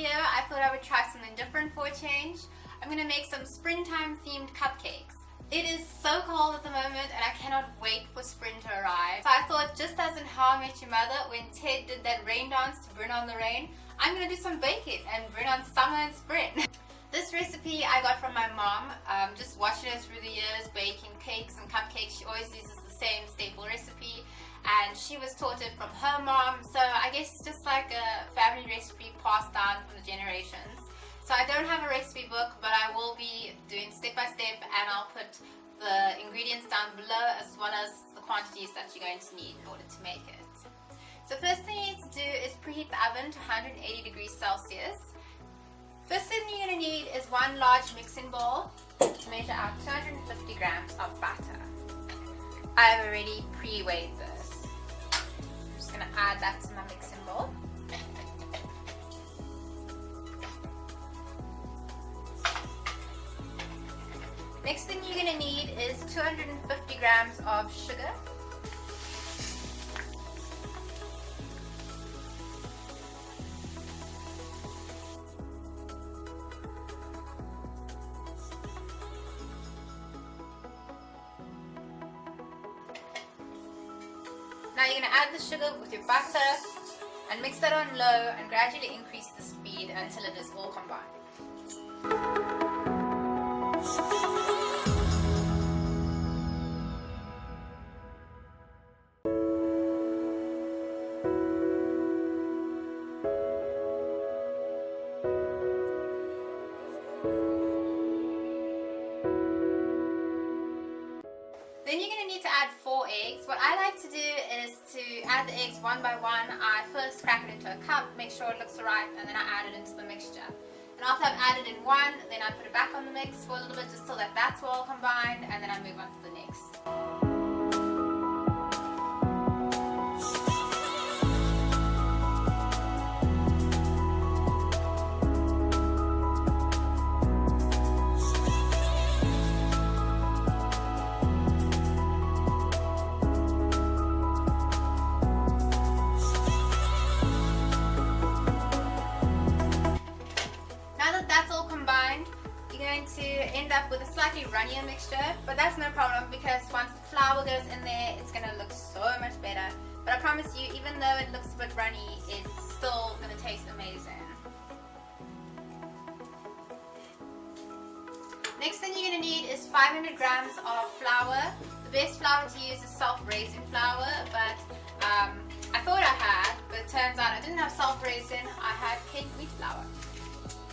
I thought I would try something different for a change. I'm going to make some springtime themed cupcakes. It is so cold at the moment and I cannot wait for spring to arrive. So I thought, just as in How I Met Your Mother when Ted did that rain dance to bring on the rain, I'm going to do some baking and bring on summer and spring. This recipe I got from my mom, just watching her through the years baking cakes and cupcakes. She always uses the same staple recipe and she was taught it from her mom, so I guess it's just like a family recipe passed down from the generations. So I don't have a recipe book, but I will be doing step by step and I'll put the ingredients down below as well as the quantities that you're going to need in order to make it. So first thing you need to do is preheat the oven to 180 degrees Celsius. First thing you're going to need is one large mixing bowl to measure out 250 grams of butter. I've already pre-weighed this. I'm just going to add that to my mixing bowl. Next thing you're going to need is 250 grams of sugar. Now you're going to add the sugar with your butter and mix that on low and gradually increase the speed until it is all combined. Then you're going to need to add 4 eggs. What I like to do is to add the eggs one by one. I first crack it into a cup, make sure it looks right, and then I add it into the mixture. And after I've added in one, then I put it back on the mix for a little bit just so that that's all combined, and then I move on to the next. To end up with a slightly runnier mixture, but that's no problem because once the flour goes in there, it's going to look so much better. But I promise you, even though it looks a bit runny, it's still going to taste amazing. Next thing you're going to need is 500 grams of flour. The best flour to use is self-raising flour, but I thought I had, but it turns out I didn't have self-raising, I had cake wheat flour.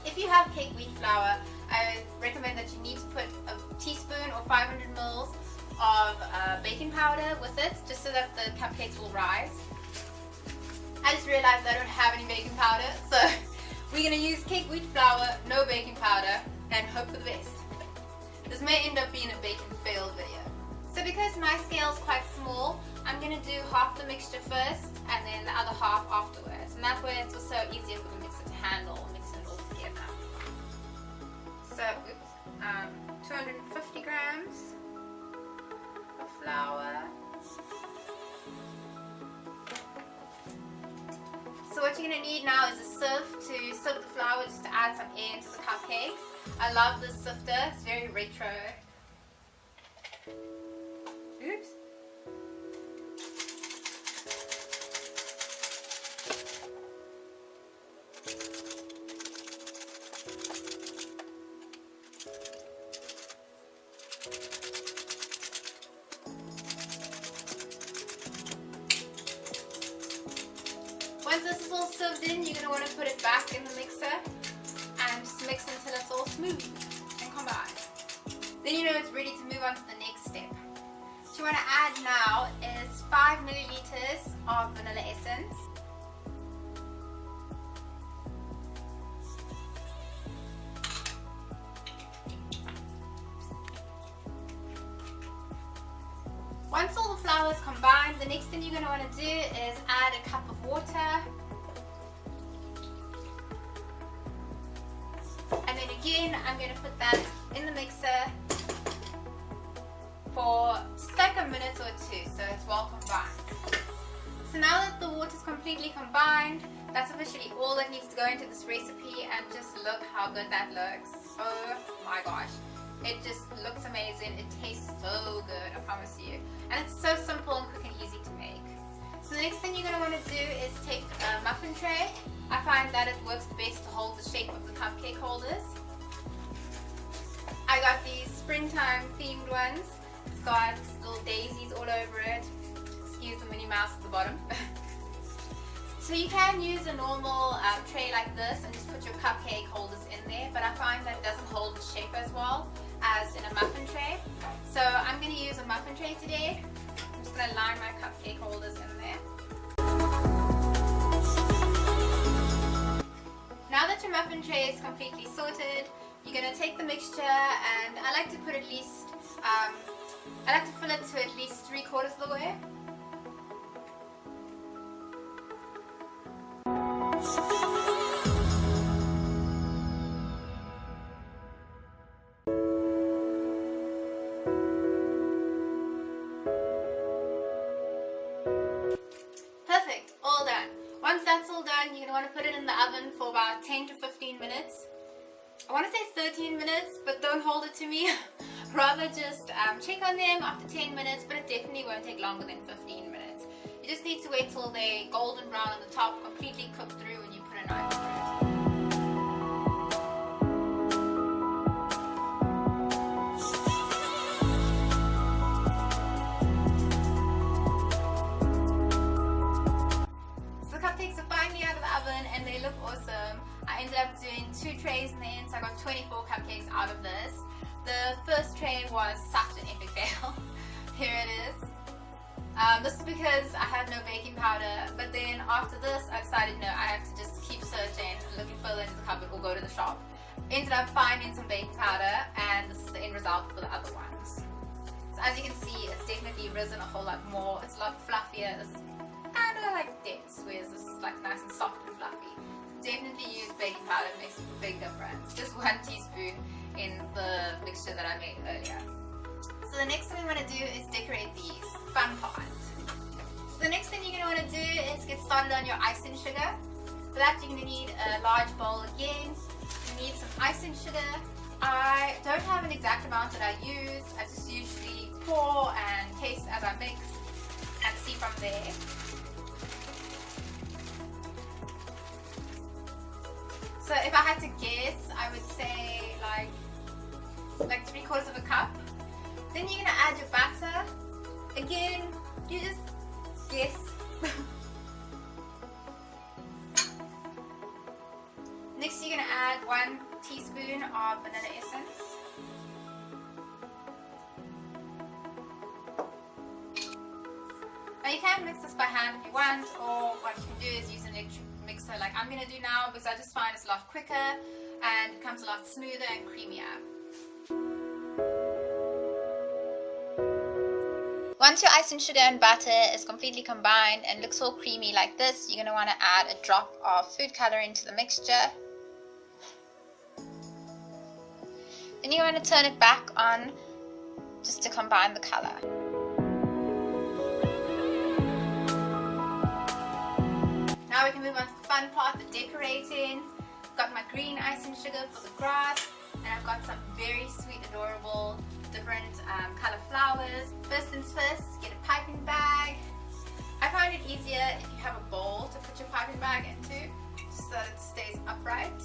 If you have cake wheat flour, I recommend that you need to put a teaspoon or 500 ml of baking powder with it, just so that the cupcakes will rise. I just realized I don't have any baking powder, so we're going to use cake wheat flour, no baking powder, and hope for the best. This may end up being a bake and fail video. So because my scale is quite small, I'm going to do half the mixture first and then the other half afterwards. And that way it's also easier for the mixer to handle and mix it all together. So, 250 grams of flour. So what you're going to need now is a sieve to sift the flour just to add some air into the cupcakes. I love this sifter, it's very retro. Oops. Once this is all sieved in, you're going to want to put it back in the mixer and just mix until it's all smooth and combined. Then you know it's ready to move on to the next step. What you want to add now is 5 milliliters of vanilla essence. The next thing you're going to want to do is add a cup of water. And then again, I'm going to put that in the mixer for just like a minute or two, so it's well combined. So now that the water is completely combined, that's officially all that needs to go into this recipe, and just look how good that looks. Oh my gosh. It just looks amazing. It tastes so good, I promise you. And it's so simple and quick and easy to make. So the next thing you're going to want to do is take a muffin tray. I find that it works best to hold the shape of the cupcake holders. I got these springtime themed ones. It's got little daisies all over it. Excuse the Minnie Mouse at the bottom. So you can use a normal tray like this and just put your cupcake holders in there, but I find that it doesn't hold the shape as well as in a muffin tray. So I'm going to use a muffin tray today. I'm just going to line my cupcake holders in there. Now that your muffin tray is completely sorted, you're going to take the mixture, and I like to put at least, I like to fill it to at least 3/4 of the way. Perfect, all done. Once that's all done, you're going to want to put it in the oven for about 10 to 15 minutes. I want to say 13 minutes, but don't hold it to me. Rather just check on them after 10 minutes, but it definitely won't take longer than 15 minutes. You just need to wait till they're golden brown on the top, completely cooked through when you put a knife through it. And they look awesome. I ended up doing 2 trays in the end, so I got 24 cupcakes out of this. The first tray was such an epic fail. Here it is. This is because I had no baking powder, but then after this I decided no, I have to just keep searching, looking further into the cupboard or go to the shop. Ended up finding some baking powder, and this is the end result for the other ones. So as you can see, it's definitely risen a whole lot more. It's a lot fluffier. This is kind of like dense, whereas this is like nice and soft and fluffy. Definitely use baking powder, it makes a big difference. Just 1 teaspoon in the mixture that I made earlier. So the next thing we want to do is decorate these. Fun part. So the next thing you're going to want to do is get started on your icing sugar. For that you're going to need a large bowl again. You need some icing sugar. I don't have an exact amount that I use. I just usually pour and taste as I mix and see from there. So if I had to guess, I would say like 3/4 of a cup. Then you're gonna add your batter. Again, you just guess. Next, you're gonna add 1 teaspoon of vanilla essence. Now you can mix this by hand if you want, or what you can do is use an electric mixer like I'm going to do now, because I just find it's a lot quicker and it comes a lot smoother and creamier. Once your icing sugar and butter is completely combined and looks all creamy like this, you're going to want to add a drop of food color into the mixture. Then you want to turn it back on just to combine the color. Now we can move on to the fun part, the decorating. I've got my green icing sugar for the grass, and I've got some very sweet, adorable, different color flowers. First things first, get a piping bag. I find it easier if you have a bowl to put your piping bag into, so that it stays upright.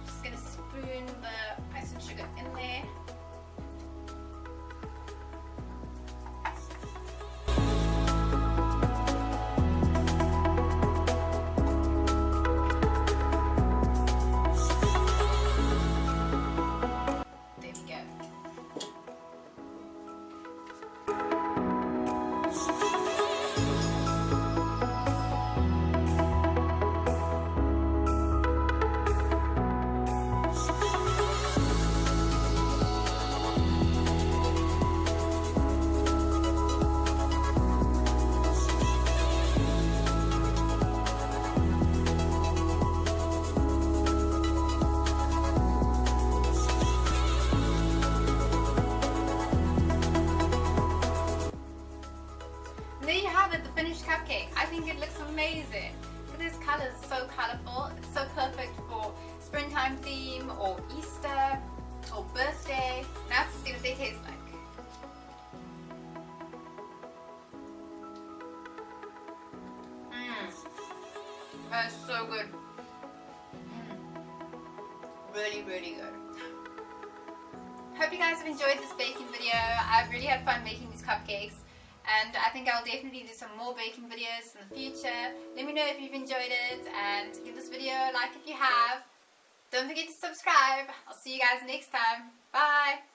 Just gonna spoon the icing sugar in there. finished cupcake. I think it looks amazing. Look at these colors, so colorful. It's so perfect for springtime theme or Easter or birthday. Now I have to see what they taste like. That's so good. Really, really good. Hope you guys have enjoyed this baking video. I've really had fun making these cupcakes, and I think I'll definitely do some more baking videos in the future. Let me know if you've enjoyed it, and give this video a like if you have. Don't forget to subscribe. I'll see you guys next time. Bye!